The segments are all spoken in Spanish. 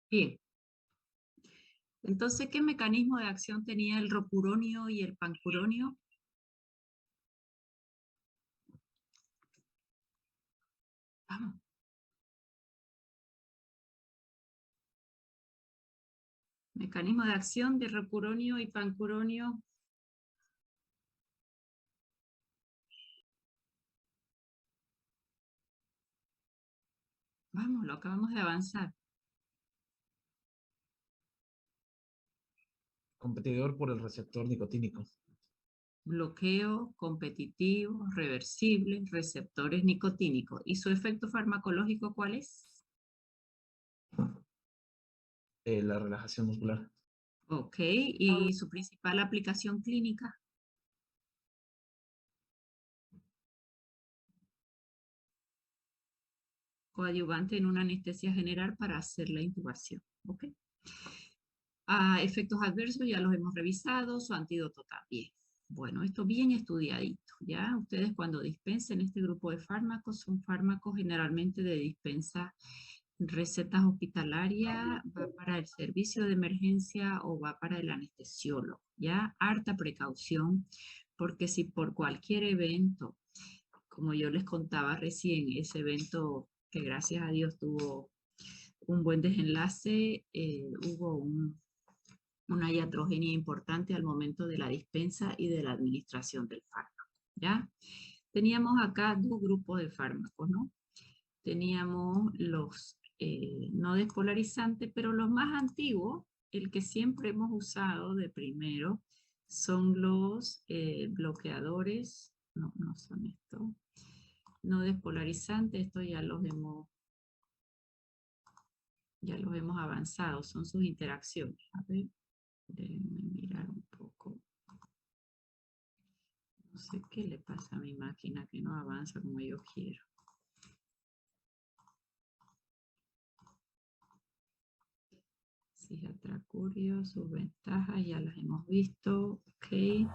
Bien. Entonces, ¿qué mecanismo de acción tenía el rocuronio y el pancuronio? Vamos. Mecanismo de acción de rocuronio y pancuronio. Vamos, lo acabamos de avanzar. Competidor por el receptor nicotínico. Bloqueo, competitivo, reversible, receptores nicotínicos. ¿Y su efecto farmacológico cuál es? La relajación muscular. Ok, ¿y su principal aplicación clínica? Coadyuvante en una anestesia general para hacer la intubación. Ok. Efectos adversos ya los hemos revisado, su antídoto también. Bueno, esto bien estudiadito, ¿ya? Ustedes cuando dispensen este grupo de fármacos, son fármacos generalmente de dispensa, recetas hospitalarias, va para el servicio de emergencia o va para el anestesiólogo, ¿ya? Harta precaución, porque si por cualquier evento, como yo les contaba recién, ese evento que gracias a Dios tuvo un buen desenlace, hubo una iatrogenia importante al momento de la dispensa y de la administración del fármaco, ¿ya? Teníamos acá dos grupos de fármacos, ¿no? Teníamos los no despolarizantes, pero los más antiguos, el que siempre hemos usado de primero, son los bloqueadores, no son estos, no despolarizantes, estos ya los hemos avanzado, son sus interacciones. A ver, déjenme mirar un poco. No sé qué le pasa a mi máquina que no avanza como yo quiero. Cisatracurio, sus ventajas ya las hemos visto. Ok.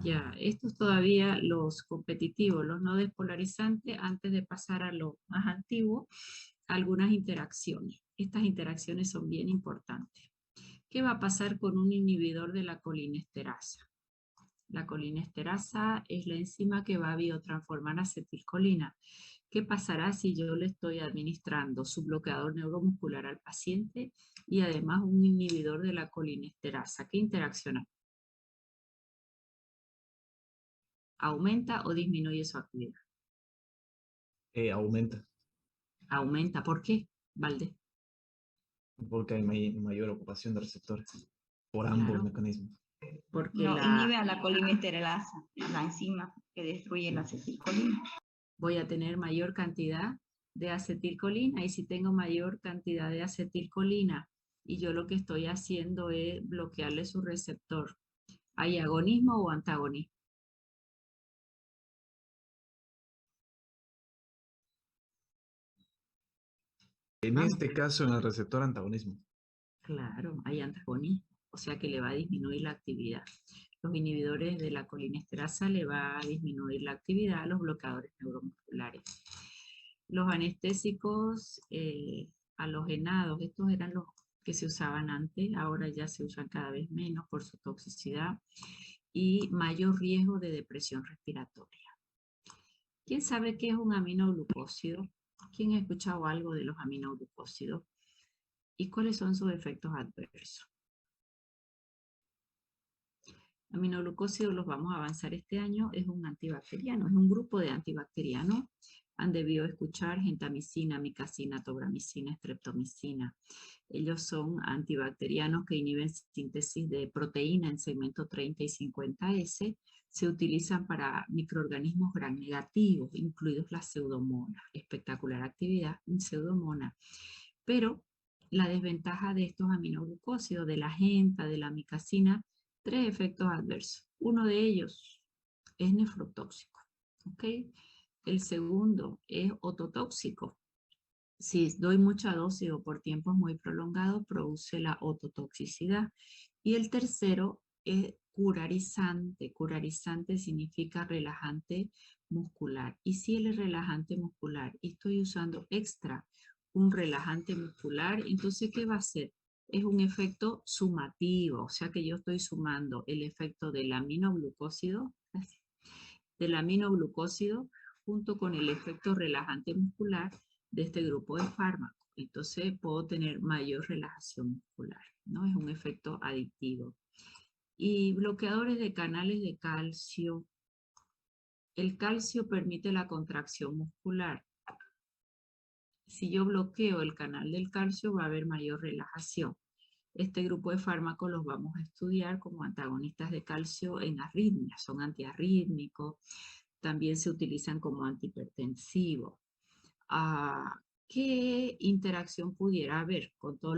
Ya, estos todavía los competitivos, los no despolarizantes, antes de pasar a lo más antiguo, algunas interacciones. Estas interacciones son bien importantes. ¿Qué va a pasar con un inhibidor de la colinesterasa? La colinesterasa es la enzima que va a biotransformar acetilcolina. ¿Qué pasará si yo le estoy administrando su bloqueador neuromuscular al paciente y además un inhibidor de la colinesterasa? ¿Qué interacción hay? ¿Aumenta o disminuye su actividad? Aumenta, Aumenta. ¿Por qué, Valde? porque hay mayor ocupación de receptores por ambos Claro, mecanismos. porque No, inhibe a la colinesterasa, la enzima que destruye la acetilcolina. voy a tener mayor cantidad de acetilcolina y si tengo mayor cantidad de acetilcolina y yo lo que estoy haciendo es bloquearle su receptor, ¿hay agonismo o antagonismo? En Vamos, este caso, en el receptor antagonismo. claro, hay antagonismo, o sea que le va a disminuir la actividad. Los inhibidores de la colinesterasa le va a disminuir la actividad a los bloqueadores neuromusculares. Los anestésicos halogenados, estos eran los que se usaban antes, ahora ya se usan cada vez menos por su toxicidad y mayor riesgo de depresión respiratoria. ¿Quién sabe qué es un aminoglucósido? ¿Quién ha escuchado algo de los aminoglucósidos? ¿Y cuáles son sus efectos adversos? Aminoglucósidos los vamos a avanzar este año, es un antibacteriano, es un grupo de antibacterianos. Han debido escuchar gentamicina, micacina, tobramicina, streptomicina. Ellos son antibacterianos que inhiben síntesis de proteína en segmento 30 y 50S. Se utilizan para microorganismos gram negativos, incluidos las pseudomonas. Espectacular actividad en pseudomonas. Pero la desventaja de estos aminoglucósidos, de la genta, de la micacina, tres efectos adversos. Uno de ellos es nefrotóxico, ¿ok? El segundo es ototóxico. Si doy mucha dosis o por tiempos muy prolongados, produce la ototoxicidad. Y el tercero es curarizante. Curarizante significa relajante muscular. Y si él es relajante muscular y estoy usando extra un relajante muscular. Entonces, ¿qué va a hacer? Es un efecto sumativo, o sea que yo estoy sumando el efecto del aminoglucósido junto con el efecto relajante muscular de este grupo de fármacos. Entonces puedo tener mayor relajación muscular, ¿no? Es un efecto adictivo. Y bloqueadores de canales de calcio. El calcio permite la contracción muscular. Si yo bloqueo el canal del calcio, va a haber mayor relajación. Este grupo de fármacos los vamos a estudiar como antagonistas de calcio en arritmias. Son antiarrítmicos. También se utilizan como antihipertensivos. ¿Qué interacción pudiera haber con todo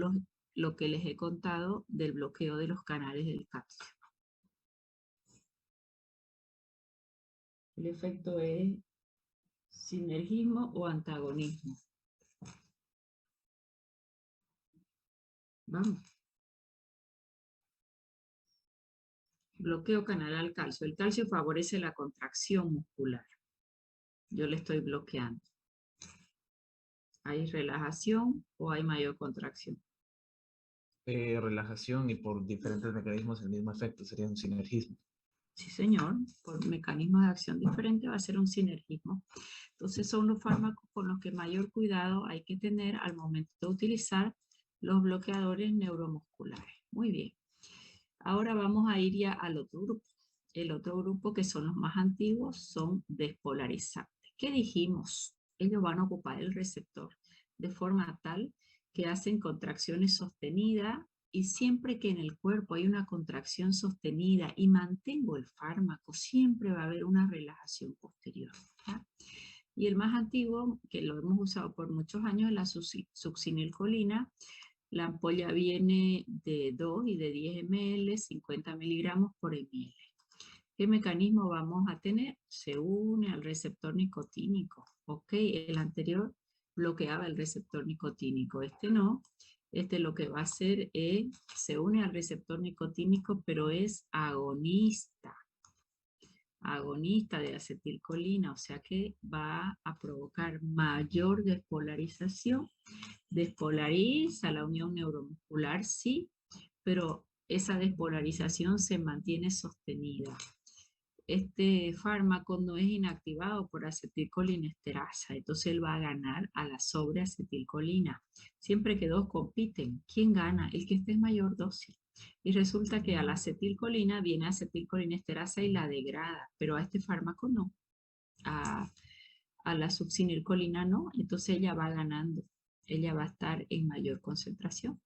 lo que les he contado del bloqueo de los canales del calcio? El efecto es sinergismo o antagonismo. Vamos. Bloqueo canal al calcio. El calcio favorece la contracción muscular. Yo le estoy bloqueando. ¿Hay relajación o hay mayor contracción? Relajación y por diferentes mecanismos el mismo efecto sería un sinergismo. Sí, señor. Por mecanismos de acción diferentes va a ser un sinergismo. Entonces son los fármacos con los que mayor cuidado hay que tener al momento de utilizar los bloqueadores neuromusculares. Muy bien. Ahora vamos a ir ya al otro grupo. El otro grupo, que son los más antiguos, son despolarizantes. ¿Qué dijimos? Ellos van a ocupar el receptor de forma tal que hacen contracciones sostenidas, y siempre que en el cuerpo hay una contracción sostenida y mantengo el fármaco, siempre va a haber una relajación posterior, ¿ya? Y el más antiguo, que lo hemos usado por muchos años, es la succinilcolina. La ampolla viene de 2 y de 10 ml, 50 miligramos por ml. ¿Qué mecanismo vamos a tener? Se une al receptor nicotínico. Ok, el anterior bloqueaba el receptor nicotínico, este no. Este lo que va a hacer es, se une al receptor nicotínico, pero es agonista de acetilcolina, o sea que va a provocar mayor despolarización. Despolariza la unión neuromuscular, sí, pero esa despolarización se mantiene sostenida. Este fármaco no es inactivado por acetilcolinesterasa, entonces él va a ganar a la sobreacetilcolina. Siempre que dos compiten, ¿quién gana? El que esté en mayor dosis. Y resulta que a la acetilcolina viene acetilcolinesterasa y la degrada, pero a este fármaco no. A la succinilcolina no, entonces ella va ganando. Ella va a estar en mayor concentración.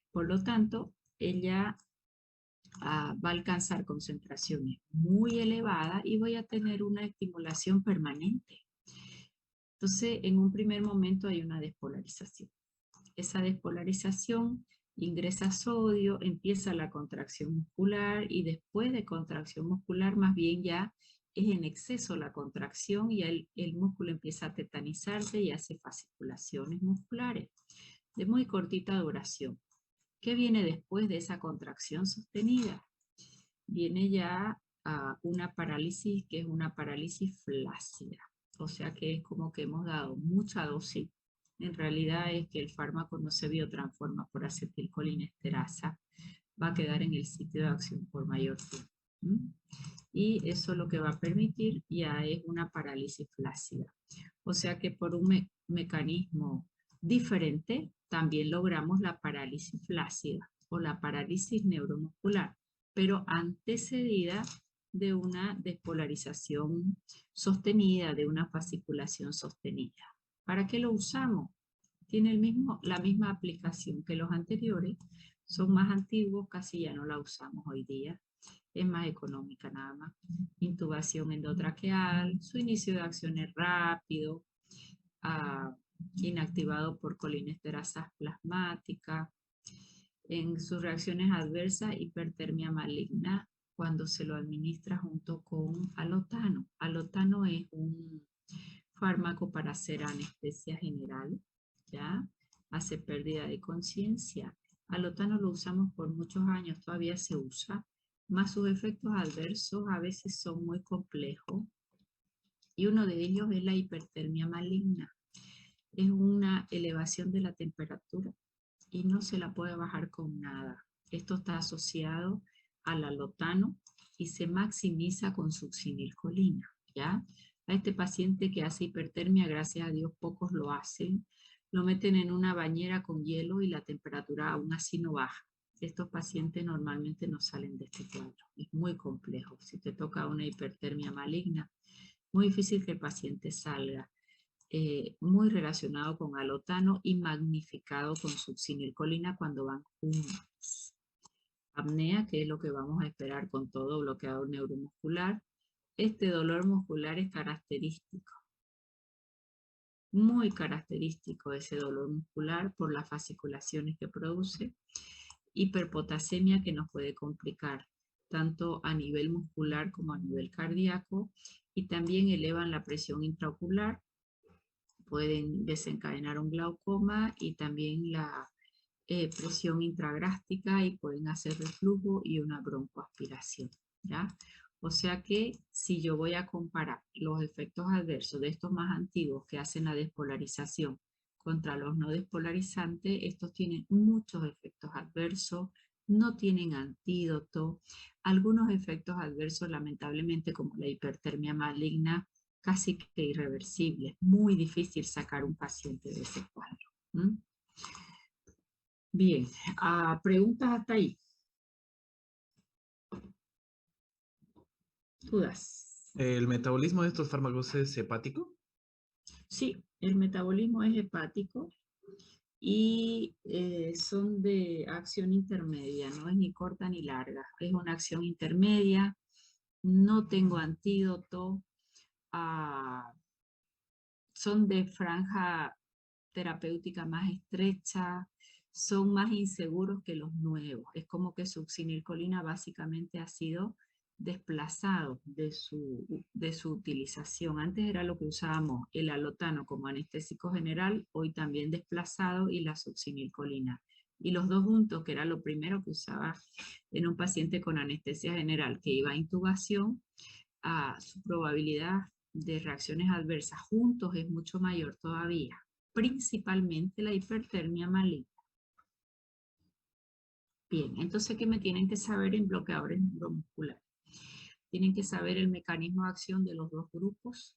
Por lo tanto, ella va a alcanzar concentraciones muy elevadas y voy a tener una estimulación permanente. Entonces, en un primer momento hay una despolarización. Esa despolarización ingresa sodio, empieza la contracción muscular y después de contracción muscular más bien ya es en exceso la contracción y el músculo empieza a tetanizarse y hace fasciculaciones musculares de muy cortita duración. ¿Qué viene después de esa contracción sostenida? Viene ya una parálisis que es una parálisis flácida. O sea que es como que hemos dado mucha dosis. En realidad es que el fármaco no se biotransforma por acetilcolinesterasa. Va a quedar en el sitio de acción por mayor tiempo. Y eso lo que va a permitir ya es una parálisis flácida. O sea que por un mecanismo diferente también logramos la parálisis flácida o la parálisis neuromuscular, pero antecedida de una despolarización sostenida, de una fasciculación sostenida. ¿Para qué lo usamos? Tiene la misma aplicación que los anteriores, son más antiguos, casi ya no la usamos hoy día. Es más económica nada más. Intubación endotraqueal, su inicio de acción es rápido, inactivado por colinesterasas plasmáticas. En sus reacciones adversas, hipertermia maligna cuando se lo administra junto con alotano. Alotano es un fármaco para hacer anestesia general, ¿ya? Hace pérdida de conciencia. Alotano lo usamos por muchos años, todavía se usa, más sus efectos adversos a veces son muy complejos y uno de ellos es la hipertermia maligna. Es una elevación de la temperatura y no se la puede bajar con nada. Esto está asociado al alotano y se maximiza con succinilcolina, ¿ya? A este paciente que hace hipertermia, gracias a Dios, pocos lo hacen, lo meten en una bañera con hielo y la temperatura aún así no baja. Estos pacientes normalmente no salen de este cuadro. Es muy complejo. Si te toca una hipertermia maligna, muy difícil que el paciente salga. Muy relacionado con alotano y magnificado con succinilcolina cuando van juntos. Apnea, que es lo que vamos a esperar con todo bloqueador neuromuscular. Este dolor muscular es característico, muy característico ese dolor muscular por las fasciculaciones que produce. Hiperpotasemia que nos puede complicar tanto a nivel muscular como a nivel cardíaco y también elevan la presión intraocular, pueden desencadenar un glaucoma y también la presión intragrástica y pueden hacer reflujo y una broncoaspiración, ¿ya? O sea que si yo voy a comparar los efectos adversos de estos más antiguos que hacen la despolarización contra los no despolarizantes, estos tienen muchos efectos adversos, no tienen antídoto, algunos efectos adversos lamentablemente como la hipertermia maligna, casi que irreversible, muy difícil sacar un paciente de ese cuadro. ¿Mm? Bien, preguntas hasta ahí. ¿Dudas? ¿El metabolismo de estos fármacos es hepático? Sí, el metabolismo es hepático y son de acción intermedia, no es ni corta ni larga, es una acción intermedia, no tengo antídoto, son de franja terapéutica más estrecha, son más inseguros que los nuevos. Es como que succinilcolina básicamente ha sido desplazado de su utilización. Antes era lo que usábamos, el alotano como anestésico general, hoy también desplazado y la succinilcolina. Y los dos juntos, que era lo primero que usaba en un paciente con anestesia general que iba a intubación, su probabilidad de reacciones adversas juntos es mucho mayor todavía, principalmente la hipertermia maligna. Bien, entonces, ¿qué me tienen que saber en bloqueadores neuromusculares? Tienen que saber el mecanismo de acción de los dos grupos,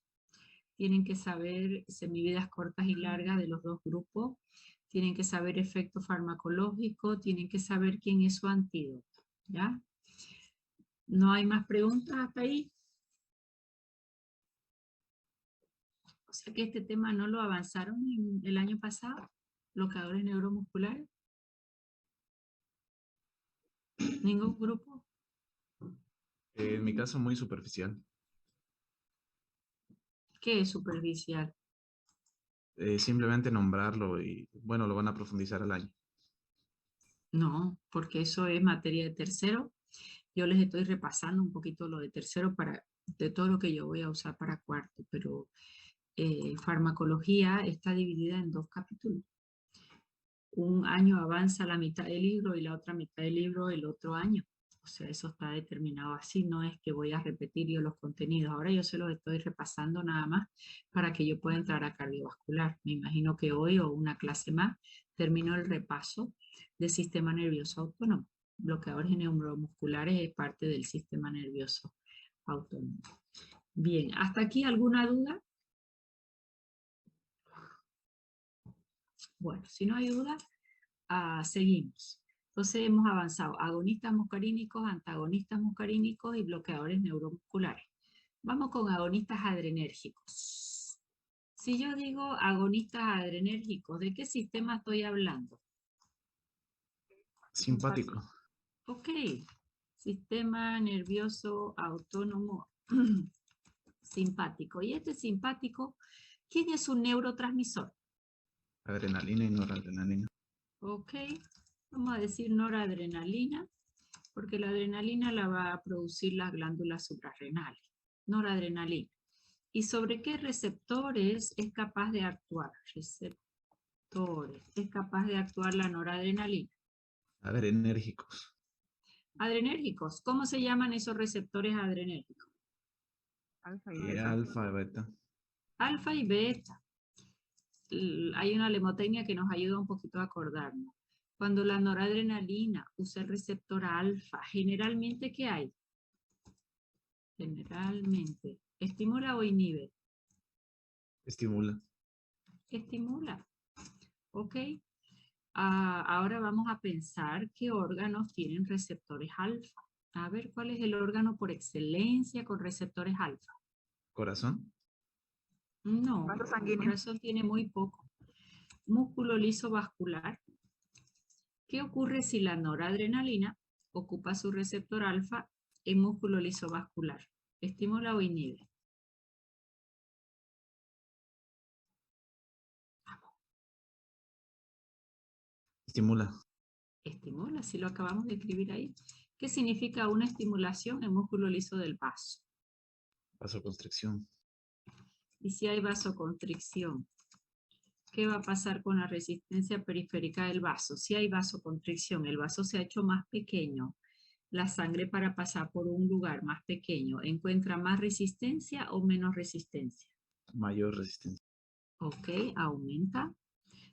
tienen que saber semividas cortas y largas de los dos grupos, tienen que saber efecto farmacológico, tienen que saber quién es su antídoto, ¿ya? ¿No hay más preguntas hasta ahí? O sea que este tema no lo avanzaron el año pasado, bloqueadores neuromusculares. ¿Ningún grupo? En mi caso, muy superficial. ¿Qué es superficial? Simplemente nombrarlo y, bueno, lo van a profundizar al año. No, porque eso es materia de tercero. Yo les estoy repasando un poquito lo de tercero de todo lo que yo voy a usar para cuarto, pero farmacología está dividida en dos capítulos. Un año avanza la mitad del libro y la otra mitad del libro el otro año. O sea, eso está determinado así, no es que voy a repetir yo los contenidos. Ahora yo se los estoy repasando nada más para que yo pueda entrar a cardiovascular. Me imagino que hoy o una clase más termino el repaso del sistema nervioso autónomo. Bloqueadores neuromusculares es parte del sistema nervioso autónomo. Bien, ¿hasta aquí alguna duda? Bueno, si no hay duda, seguimos. Entonces hemos avanzado agonistas muscarínicos, antagonistas muscarínicos y bloqueadores neuromusculares. Vamos con agonistas adrenérgicos. Si yo digo agonistas adrenérgicos, ¿de qué sistema estoy hablando? Simpático. Ok, sistema nervioso autónomo simpático. Y este simpático, ¿quién es un neurotransmisor? Adrenalina y noradrenalina. Ok, vamos a decir noradrenalina, porque la adrenalina la va a producir las glándulas suprarrenales. Noradrenalina. ¿Y sobre qué receptores es capaz de actuar? Receptores. Es capaz de actuar la noradrenalina. Adrenérgicos. Adrenérgicos. ¿Cómo se llaman esos receptores adrenérgicos? Alfa y Y beta. alfa, beta. Alfa y beta. hay una lemotecnia que nos ayuda un poquito a acordarnos. Cuando la noradrenalina usa el receptor alfa, generalmente, ¿qué hay? Generalmente, ¿estimula o inhibe? Estimula. Estimula. ¿Ok? Ahora vamos a pensar qué órganos tienen receptores alfa. A ver, ¿cuál es el órgano por excelencia con receptores alfa? Corazón. No, Vaso el sanguíneo. corazón tiene muy poco. Músculo liso vascular. ¿Qué ocurre si la noradrenalina ocupa su receptor alfa en músculo liso vascular? ¿Estimula o inhibe? Estimula. Estimula, si lo acabamos de escribir ahí. ¿Qué significa una estimulación en músculo liso del vaso? Vasoconstricción. Y si hay vasoconstricción, ¿qué va a pasar con la resistencia periférica del vaso? Si hay vasoconstricción, el vaso se ha hecho más pequeño, la sangre para pasar por un lugar más pequeño, ¿encuentra más resistencia o menos resistencia? Mayor resistencia. Ok, aumenta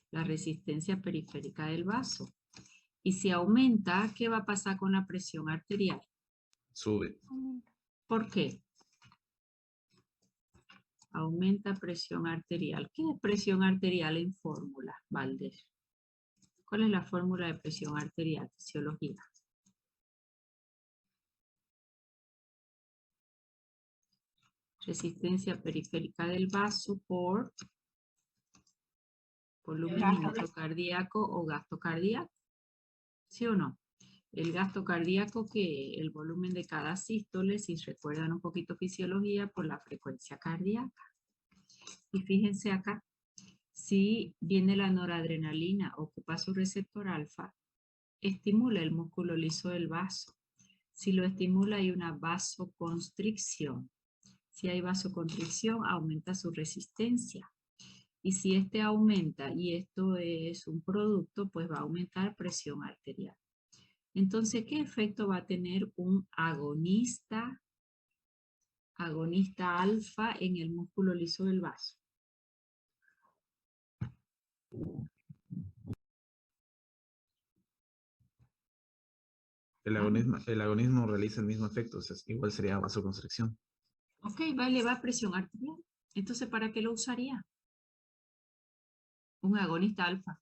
la resistencia periférica del vaso. Y si aumenta, ¿qué va a pasar con la presión arterial? Sube. ¿Por qué? Aumenta presión arterial. ¿Qué es presión arterial en fórmula, Valdés? ¿Cuál es la fórmula de presión arterial? Fisiología. Resistencia periférica del vaso por volumen minuto cardíaco o gasto cardíaco. ¿Sí o no? El gasto cardíaco, que el volumen de cada sístole, si recuerdan un poquito fisiología, por la frecuencia cardíaca. Y fíjense acá, si viene la noradrenalina, ocupa su receptor alfa, estimula el músculo liso del vaso. Si lo estimula, hay una vasoconstricción. Si hay vasoconstricción, aumenta su resistencia. Y si este aumenta y esto es un producto, pues va a aumentar presión arterial. Entonces, ¿qué efecto va a tener un agonista alfa en el músculo liso del vaso? El agonismo realiza el mismo efecto, o sea, igual sería vasoconstricción. Ok, va a elevar presión arterial. Entonces, ¿para qué lo usaría? Un agonista alfa.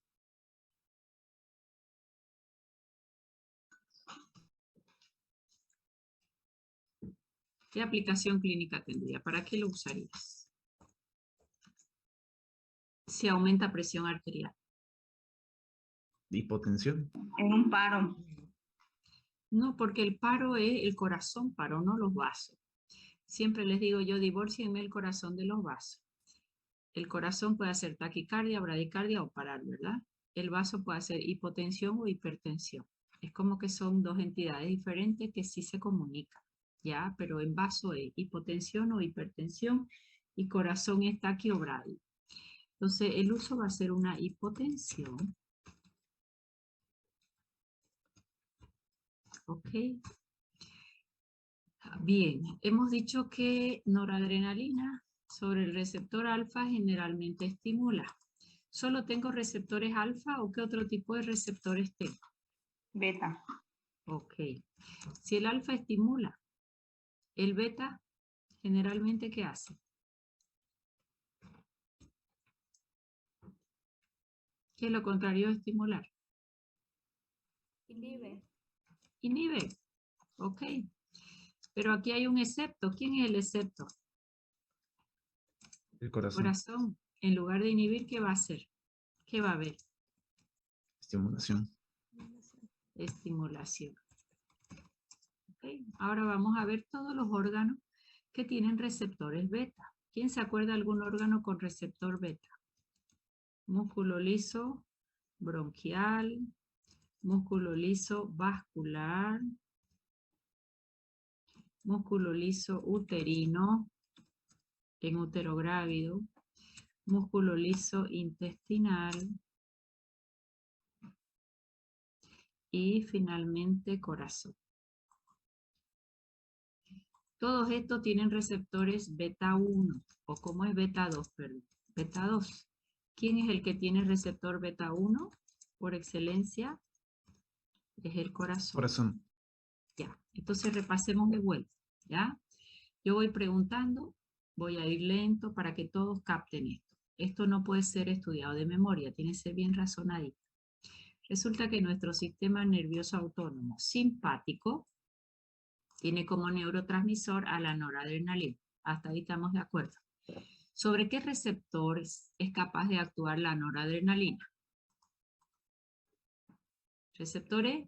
¿Qué aplicación clínica tendría? ¿Para qué lo usarías? Si aumenta presión arterial. Hipotensión. En un paro. No, porque el paro es el corazón paro, no los vasos. Siempre les digo yo, divórcienme el corazón de los vasos. El corazón puede hacer taquicardia, bradicardia o parar, ¿verdad? El vaso puede hacer hipotensión o hipertensión. Es como que son dos entidades diferentes que sí se comunican, ¿ya? Pero en vaso es hipotensión o hipertensión y corazón es taqui o bradi. Entonces, el uso va a ser una hipotensión. ¿Ok? Bien, hemos dicho que noradrenalina sobre el receptor alfa generalmente estimula. ¿Solo tengo receptores alfa o qué otro tipo de receptores tengo? Beta. Ok. Si el alfa estimula, el beta generalmente ¿qué hace? ¿Qué es lo contrario de estimular? Inhibe. Inhibe. Ok. Pero aquí hay un excepto. ¿Quién es el excepto? El corazón. Corazón. En lugar de inhibir, ¿qué va a hacer? ¿Qué va a haber? Estimulación. Estimulación. Okay. Ahora vamos a ver todos los órganos que tienen receptores beta. ¿Quién se acuerda de algún órgano con receptor beta? Músculo liso bronquial, músculo liso vascular, músculo liso uterino en útero grávido, músculo liso intestinal y finalmente corazón. Todos estos tienen receptores beta 1 o como es beta 2, perdón, beta 2. ¿Quién es el que tiene receptor beta 1 por excelencia? Es el corazón. Corazón. Ya, entonces repasemos de vuelta, ¿ya? Yo voy preguntando, voy a ir lento para que todos capten esto. Esto no puede ser estudiado de memoria, tiene que ser bien razonadito. Resulta que nuestro sistema nervioso autónomo simpático tiene como neurotransmisor a la noradrenalina. Hasta ahí estamos de acuerdo. ¿Sobre qué receptores es capaz de actuar la noradrenalina? ¿Receptores?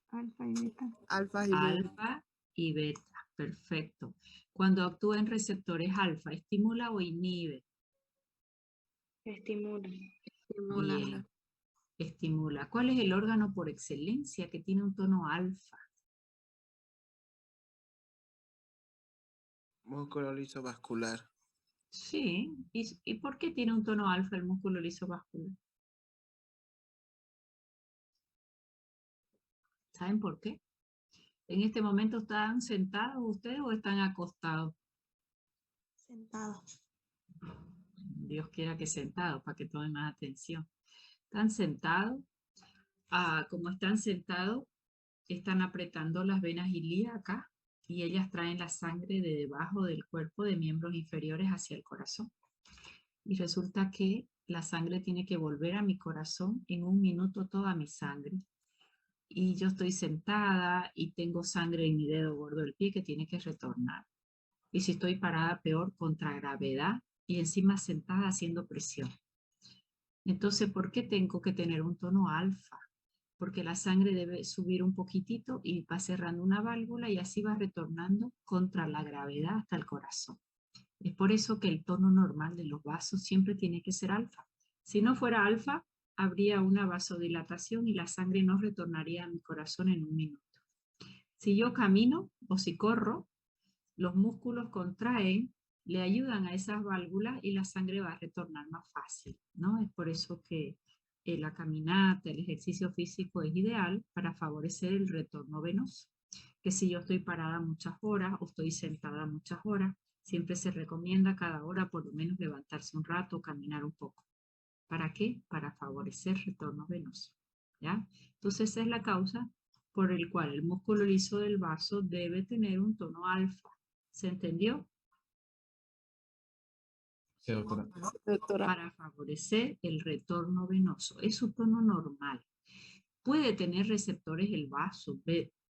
Alfa y beta. Alfa y beta. Alfa y beta. Perfecto. Cuando actúa en receptores alfa, ¿estimula o inhibe? Estimula. Bien. Estimula. ¿Cuál es el órgano por excelencia que tiene un tono alfa? Músculo liso vascular. Sí. ¿Y por qué tiene un tono alfa el músculo liso vascular? ¿Saben por qué? ¿En este momento están sentados ustedes o están acostados? Sentados. Dios quiera que sentados, para que tomen más atención. Están sentados. Como están sentados, están apretando las venas ilíacas y ellas traen la sangre de debajo del cuerpo de miembros inferiores hacia el corazón. Y resulta que la sangre tiene que volver a mi corazón en 1 minuto, toda mi sangre. Y yo estoy sentada y tengo sangre en mi dedo gordo del pie que tiene que retornar. Y si estoy parada, peor, contra gravedad y encima sentada haciendo presión. Entonces, ¿por qué tengo que tener un tono alfa? Porque la sangre debe subir un poquitito y va cerrando una válvula y así va retornando contra la gravedad hasta el corazón. Es por eso que el tono normal de los vasos siempre tiene que ser alfa. Si no fuera alfa, habría una vasodilatación y la sangre no retornaría a mi corazón en 1 minuto. Si yo camino o si corro, los músculos contraen, le ayudan a esas válvulas y la sangre va a retornar más fácil, ¿no? Es por eso que la caminata, el ejercicio físico es ideal para favorecer el retorno venoso. Que si yo estoy parada muchas horas o estoy sentada muchas horas, siempre se recomienda cada hora por lo menos levantarse un rato o caminar un poco. ¿Para qué? Para favorecer el retorno venoso, ¿ya? Entonces esa es la causa por el cual el músculo liso del vaso debe tener un tono alfa. ¿Se entendió? Sí, doctora. Doctora. Para favorecer el retorno venoso. Es su tono normal. Puede tener receptores el vaso.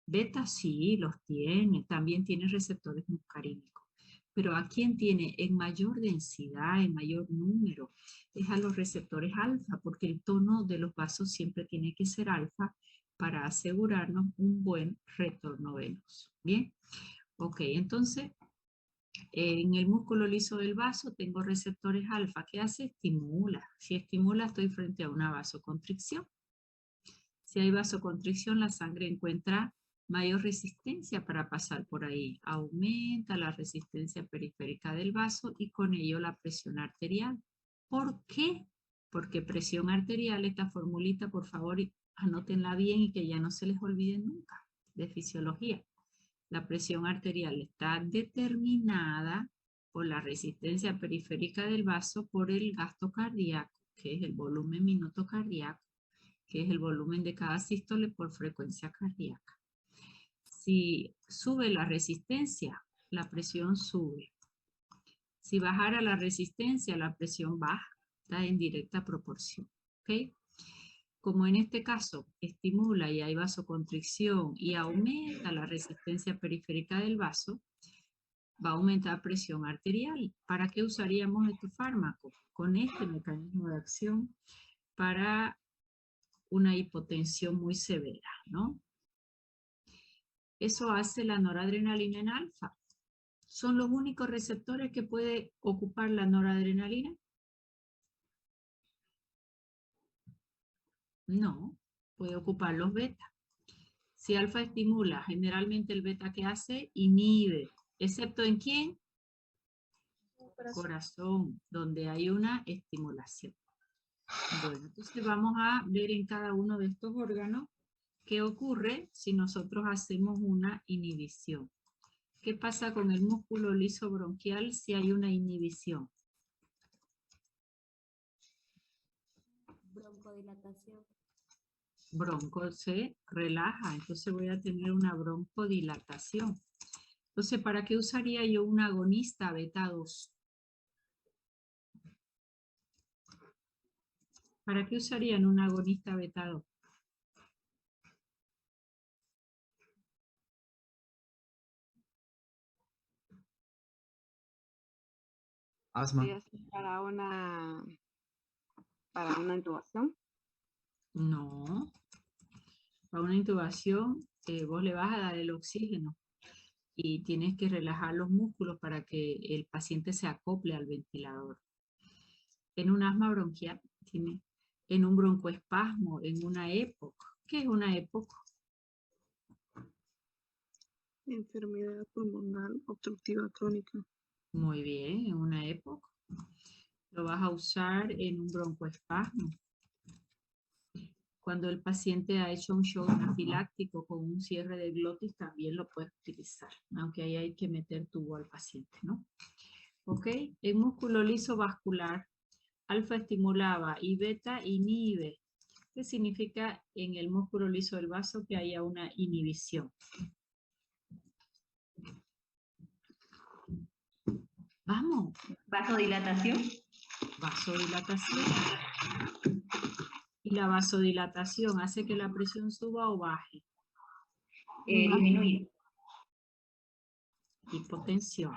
Beta sí, los tiene. También tiene receptores muscarínicos. Pero a quien tiene en mayor densidad, en mayor número, es a los receptores alfa, porque el tono de los vasos siempre tiene que ser alfa para asegurarnos un buen retorno venoso. ¿Bien? Ok, entonces en el músculo liso del vaso tengo receptores alfa. ¿Qué hace? Estimula. Si estimula, estoy frente a una vasoconstricción. Si hay vasoconstricción, la sangre encuentra mayor resistencia para pasar por ahí. Aumenta la resistencia periférica del vaso y con ello la presión arterial. ¿Por qué? Porque presión arterial, esta formulita, por favor, anótenla bien y que ya no se les olvide nunca, de fisiología. La presión arterial está determinada por la resistencia periférica del vaso por el gasto cardíaco, que es el volumen minuto cardíaco, que es el volumen de cada sístole por frecuencia cardíaca. Si sube la resistencia, la presión sube. Si bajara la resistencia, la presión baja. Está en directa proporción. ¿Okay? Como en este caso estimula y hay vasoconstricción y aumenta la resistencia periférica del vaso, va a aumentar presión arterial. ¿Para qué usaríamos este fármaco? Con este mecanismo de acción para una hipotensión muy severa, ¿no? Eso hace la noradrenalina en alfa. ¿Son los únicos receptores que puede ocupar la noradrenalina? No, puede ocupar los beta. Si alfa estimula, generalmente el beta que hace inhibe, excepto ¿en quién? Corazón, donde hay una estimulación. Bueno, entonces vamos a ver en cada uno de estos órganos qué ocurre si nosotros hacemos una inhibición. ¿Qué pasa con el músculo liso bronquial si hay una inhibición? broncodilatación. Bronco se relaja, entonces voy a tener una broncodilatación. Entonces, ¿para qué usaría yo un agonista beta 2? ¿Para qué usarían un agonista beta 2? Asma. ¿Podría ser para una intubación? No. Para una intubación, vos le vas a dar el oxígeno y tienes que relajar los músculos para que el paciente se acople al ventilador. En un asma bronquial, en un broncoespasmo, en una EPOC. ¿Qué es una EPOC? Enfermedad pulmonar obstructiva crónica. Muy bien, en una EPOC. Lo vas a usar en un broncoespasmo. Cuando el paciente ha hecho un shock anafiláctico con un cierre de glotis, también lo puedes utilizar, aunque ahí hay que meter tubo al paciente, ¿no? ¿Ok? En músculo liso vascular, alfa estimulaba y beta inhibe. ¿Qué significa en el músculo liso del vaso que haya una inhibición? Vamos. Vasodilatación. Vasodilatación. Y la vasodilatación hace que la presión suba o baje. Disminuye. Hipotensión.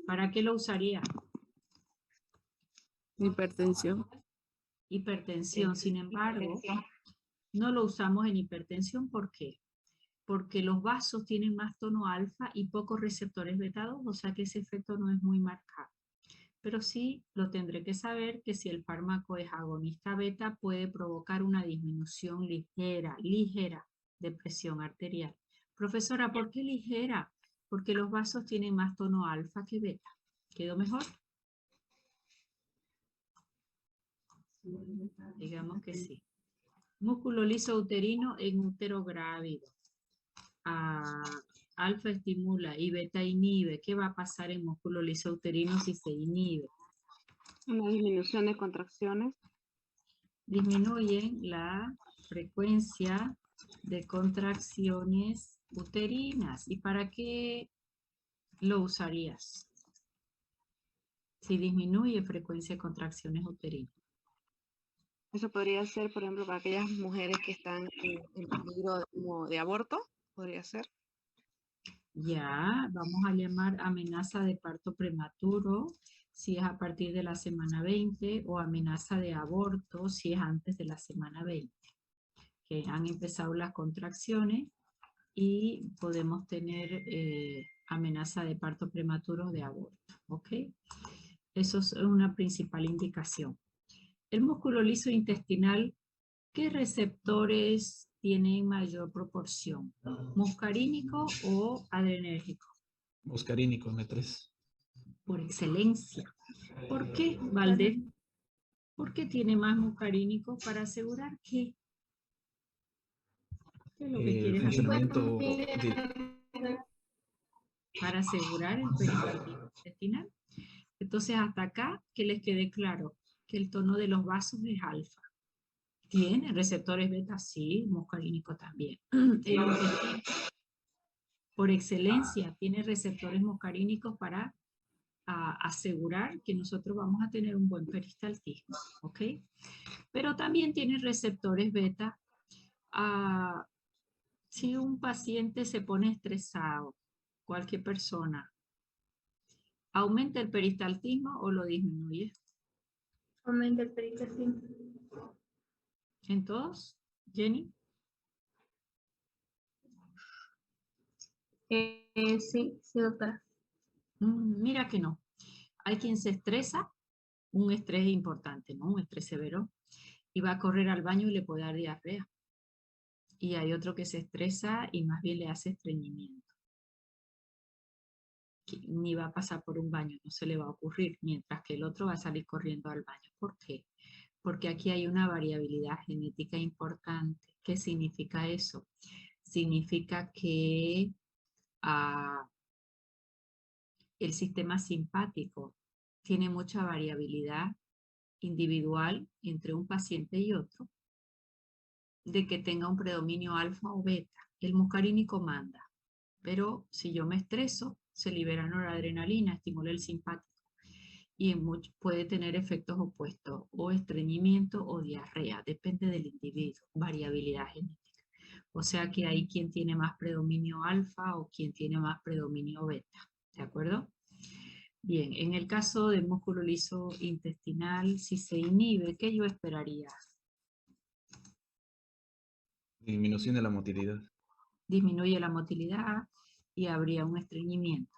¿Para qué lo usaría? Hipertensión. Hipertensión. Sin embargo, Hipertensión. no lo usamos en hipertensión. ¿Por qué? Porque los vasos tienen más tono alfa y pocos receptores beta 2, o sea que ese efecto no es muy marcado. Pero sí lo tendré que saber que si el fármaco es agonista beta puede provocar una disminución ligera de presión arterial. Profesora, ¿por qué ligera? Porque los vasos tienen más tono alfa que beta. ¿Quedó mejor? Digamos que sí. Músculo liso uterino en útero grávido. Alfa estimula y beta inhibe. ¿Qué va a pasar en músculo liso uterino si se inhibe? Una disminución de contracciones. Disminuyen la frecuencia de contracciones uterinas. ¿Y para qué lo usarías? Si disminuye frecuencia de contracciones uterinas. Eso podría ser, por ejemplo, para aquellas mujeres que están en peligro como de aborto. Podría ser. Ya, vamos a llamar amenaza de parto prematuro, si es a partir de la semana 20, o amenaza de aborto, si es antes de la semana 20, que han empezado las contracciones y podemos tener amenaza de parto prematuro o de aborto, ¿ok? Eso es una principal indicación. El músculo liso intestinal, ¿qué receptores tienen mayor proporción? ¿Muscarínico o adrenérgico? Muscarínico, M3. Por excelencia. ¿Por qué, Valdés? ¿Por qué tiene más muscarínico? Para asegurar que... ¿Qué es lo que El quieres hacer? funcionamiento Para asegurar el peristaltismo intestinal. Entonces, hasta acá, que les quede claro que el tono de los vasos es alfa. ¿Tiene receptores beta? Sí, muscarínico también. El intestino, por excelencia, tiene receptores muscarínicos para asegurar que nosotros vamos a tener un buen peristaltismo, ¿ok? Pero también tiene receptores beta. Si un paciente se pone estresado, cualquier persona, ¿aumenta el peristaltismo o lo disminuye? Aumenta el peristaltismo. ¿En todos? ¿Jenny? Sí, doctora. Mira que no. Hay quien se estresa, un estrés importante, ¿no? Un estrés severo, y va a correr al baño y le puede dar diarrea. Y hay otro que se estresa y más bien le hace estreñimiento. Que ni va a pasar por un baño, no se le va a ocurrir, mientras que el otro va a salir corriendo al baño. ¿Por qué? Porque aquí hay una variabilidad genética importante. ¿Qué significa eso? Significa que el sistema simpático tiene mucha variabilidad individual entre un paciente y otro de que tenga un predominio alfa o beta. El muscarínico manda, pero si yo me estreso, se libera noradrenalina, estimula el simpático y puede tener efectos opuestos, o estreñimiento o diarrea, depende del individuo, variabilidad genética. O sea que hay quien tiene más predominio alfa o quien tiene más predominio beta, ¿de acuerdo? Bien, en el caso del músculo liso intestinal, si se inhibe, ¿qué yo esperaría? Disminución de la motilidad. Disminuye la motilidad y habría un estreñimiento.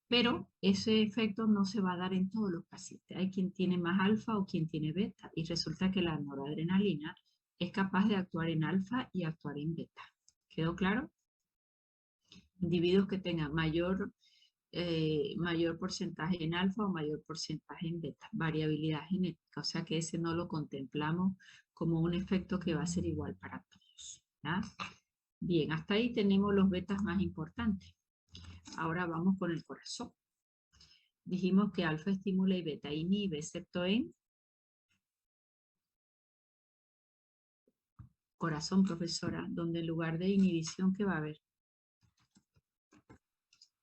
Pero ese efecto no se va a dar en todos los pacientes. Hay quien tiene más alfa o quien tiene beta y resulta que la noradrenalina es capaz de actuar en alfa y actuar en beta. ¿Quedó claro? Individuos que tengan mayor porcentaje en alfa o mayor porcentaje en beta, variabilidad genética, o sea que ese no lo contemplamos como un efecto que va a ser igual para todos. ¿Ya? Bien, hasta ahí tenemos los betas más importantes. Ahora vamos con el corazón. Dijimos que alfa estimula y beta inhibe, excepto en corazón, profesora, donde en lugar de inhibición, ¿qué va a haber?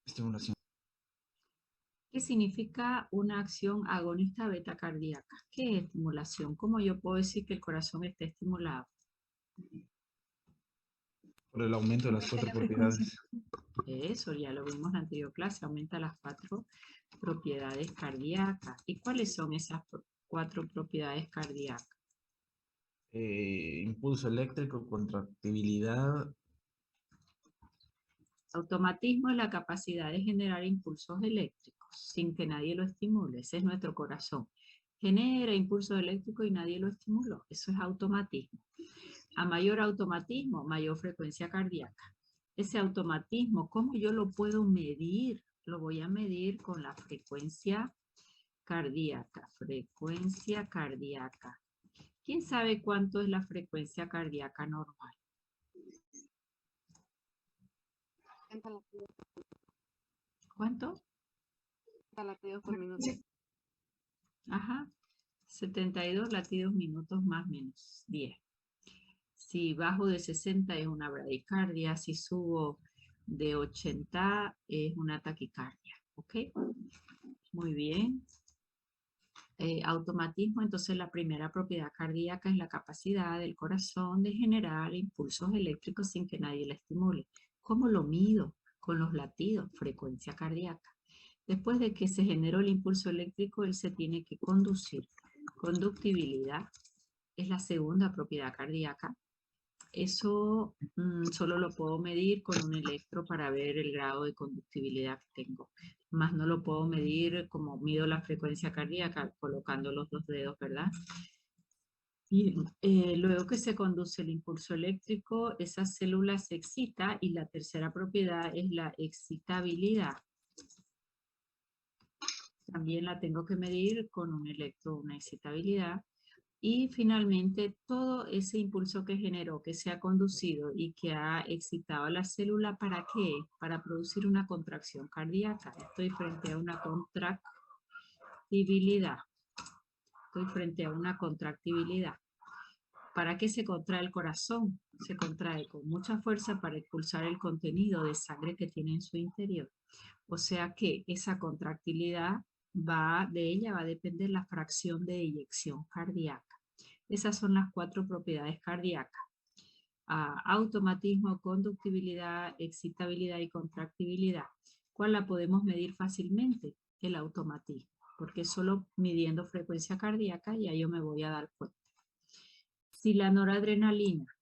Estimulación. ¿Qué significa una acción agonista beta cardíaca? ¿Qué es estimulación? ¿Cómo yo puedo decir que el corazón está estimulado? Por el aumento de las Aumenta 4 la propiedades. Eso ya lo vimos en la anterior clase, aumenta las 4 propiedades cardíacas. ¿Y cuáles son esas 4 propiedades cardíacas? Impulso eléctrico, contractibilidad. Automatismo es la capacidad de generar impulsos eléctricos sin que nadie lo estimule. Ese es nuestro corazón. Genera impulsos eléctricos y nadie lo estimuló. Eso es automatismo. A mayor automatismo, mayor frecuencia cardíaca. Ese automatismo, ¿cómo yo lo puedo medir? Lo voy a medir con la frecuencia cardíaca. Frecuencia cardíaca. ¿Quién sabe cuánto es la frecuencia cardíaca normal? 70 latidos ¿Cuánto? por minuto. Ajá. 72 latidos minutos más menos 10. Si bajo de 60 es una bradicardia, si subo de 80 es una taquicardia. ¿Ok? Muy bien. Automatismo, entonces la primera propiedad cardíaca es la capacidad del corazón de generar impulsos eléctricos sin que nadie la estimule. ¿Cómo lo mido? Con los latidos, frecuencia cardíaca. Después de que se generó el impulso eléctrico, él se tiene que conducir. Conductibilidad es la segunda propiedad cardíaca. Eso solo lo puedo medir con un electro para ver el grado de conductibilidad que tengo. Más no lo puedo medir como mido la frecuencia cardíaca colocando los 2 dedos, ¿verdad? Bien, luego que se conduce el impulso eléctrico, esa célula se excita y la tercera propiedad es la excitabilidad. También la tengo que medir con un electro, una excitabilidad. Y finalmente, todo ese impulso que generó, que se ha conducido y que ha excitado a la célula, ¿para qué? Para producir una contracción cardíaca. Estoy frente a una contractibilidad. Estoy frente a una contractibilidad. ¿Para qué se contrae el corazón? Se contrae con mucha fuerza para expulsar el contenido de sangre que tiene en su interior. O sea que esa contractilidad de ella va a depender la fracción de eyección cardíaca. Esas son las 4 propiedades cardíacas. Automatismo, conductibilidad, excitabilidad y contractibilidad. ¿Cuál la podemos medir fácilmente? El automatismo, porque solo midiendo frecuencia cardíaca ya yo me voy a dar cuenta. Si la noradrenalina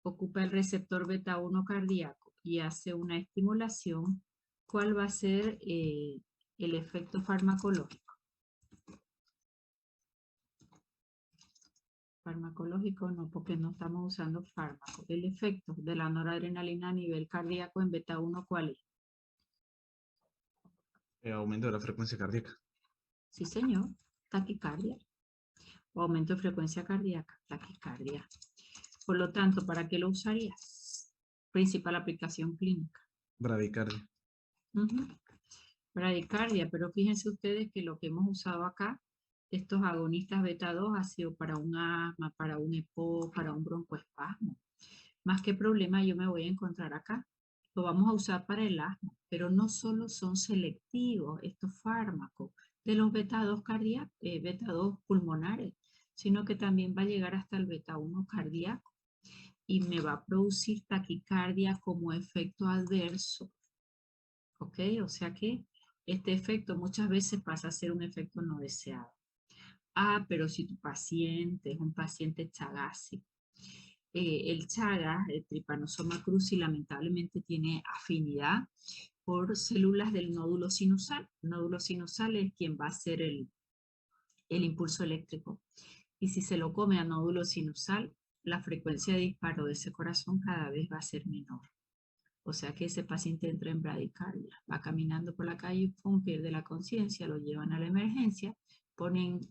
ocupa el receptor beta 1 cardíaco y hace una estimulación, ¿cuál va a ser el efecto farmacológico? Farmacológico no, porque no estamos usando fármaco. El efecto de la noradrenalina a nivel cardíaco en beta 1, ¿cuál es? Aumento de la frecuencia cardíaca. Sí, señor. Taquicardia. O aumento de frecuencia cardíaca. Taquicardia. Por lo tanto, ¿para qué lo usarías? Principal aplicación clínica. Bradicardia. Bradicardia, pero fíjense ustedes que lo que hemos usado acá estos agonistas beta 2 ha sido para un asma, para un EPO, para un broncoespasmo. Más que problema yo me voy a encontrar acá. Lo vamos a usar para el asma, pero no solo son selectivos estos fármacos de los beta 2 beta 2 pulmonares, sino que también va a llegar hasta el beta 1 cardíaco y me va a producir taquicardia como efecto adverso. ¿Ok? O sea que este efecto muchas veces pasa a ser un efecto no deseado. Ah, pero si tu paciente es un paciente chagásico, el Chagas, el Trypanosoma cruzi, lamentablemente tiene afinidad por células del nódulo sinusal. El nódulo sinusal es quien va a hacer el impulso eléctrico. Y si se lo come a nódulo sinusal, la frecuencia de disparo de ese corazón cada vez va a ser menor. O sea que ese paciente entra en bradicardia. Va caminando por la calle, pum, pierde la conciencia, lo llevan a la emergencia, ponen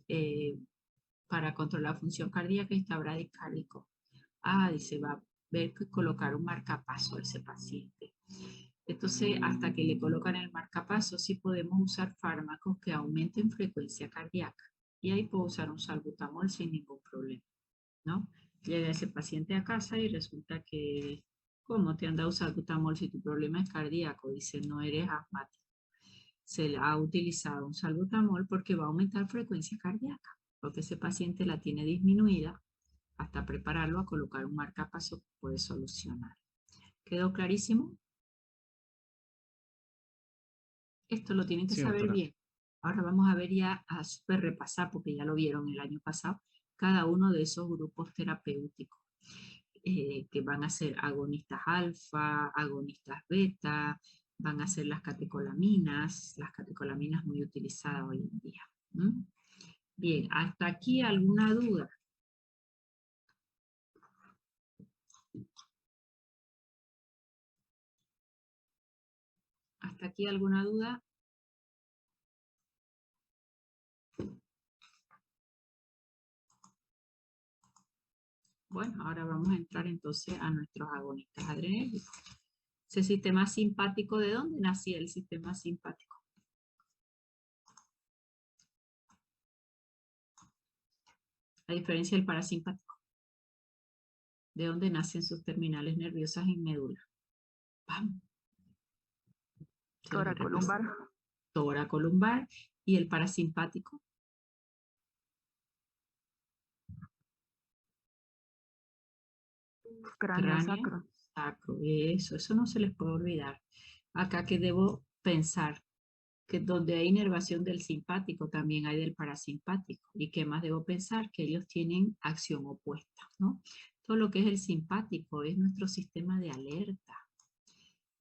para controlar la función cardíaca y está bradicárdico. Ah, dice, va a ver que colocar un marcapaso a ese paciente. Entonces, hasta que le colocan el marcapaso, sí podemos usar fármacos que aumenten frecuencia cardíaca. Y ahí puedo usar un salbutamol sin ningún problema, ¿no? Llega ese paciente a casa y resulta que, ¿cómo te han dado salbutamol si tu problema es cardíaco? Dice, no eres asmático. Se le ha utilizado un salbutamol porque va a aumentar frecuencia cardíaca, porque ese paciente la tiene disminuida. Hasta prepararlo a colocar un marcapaso puede solucionar. ¿Quedó clarísimo? Esto lo tienen que Sí, saber doctora. bien. Ahora vamos a ver ya, a super repasar, porque ya lo vieron el año pasado, cada uno de esos grupos terapéuticos, que van a ser agonistas alfa, agonistas beta, van a ser las catecolaminas muy utilizadas hoy en día. ¿Mm? Bien, hasta aquí alguna duda. ¿Hasta aquí alguna duda? Bueno, ahora vamos a entrar entonces a nuestros agonistas adrenérgicos. ¿Ese sistema simpático de dónde nacía el sistema simpático? A diferencia del parasimpático. ¿De dónde nacen sus terminales nerviosas en médula? ¡Pam! Toracolumbar. Toracolumbar. ¿Y el parasimpático? Cráneo sacro. Sacro. Eso no se les puede olvidar. Acá que debo pensar que donde hay inervación del simpático también hay del parasimpático. ¿Y qué más debo pensar? Que ellos tienen acción opuesta, ¿no? Todo lo que es el simpático es nuestro sistema de alerta.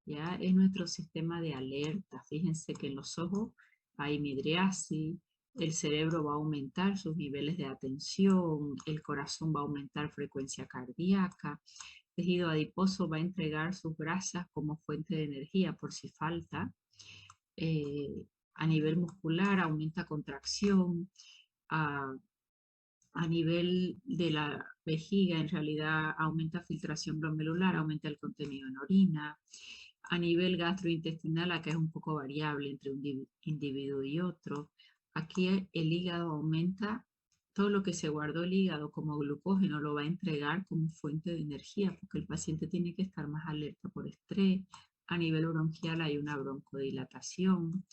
Ya es nuestro sistema de alerta. Fíjense que en los ojos hay midriasis, el cerebro va a aumentar sus niveles de atención, el corazón va a aumentar frecuencia cardíaca, el tejido adiposo va a entregar sus grasas como fuente de energía por si falta. A nivel muscular aumenta contracción, a nivel de la vejiga en realidad aumenta filtración glomerular, aumenta el contenido en orina. A nivel gastrointestinal acá es un poco variable entre un individuo y otro. Aquí el hígado aumenta, todo lo que se guardó el hígado como glucógeno lo va a entregar como fuente de energía porque el paciente tiene que estar más alerta por estrés. A nivel bronquial hay una broncodilatación.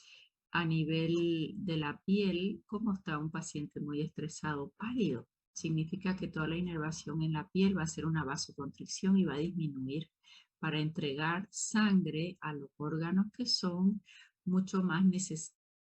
A nivel de la piel, ¿cómo está un paciente muy estresado? Pálido. Significa que toda la inervación en la piel va a ser una vasoconstricción y va a disminuir para entregar sangre a los órganos que son mucho más necesarios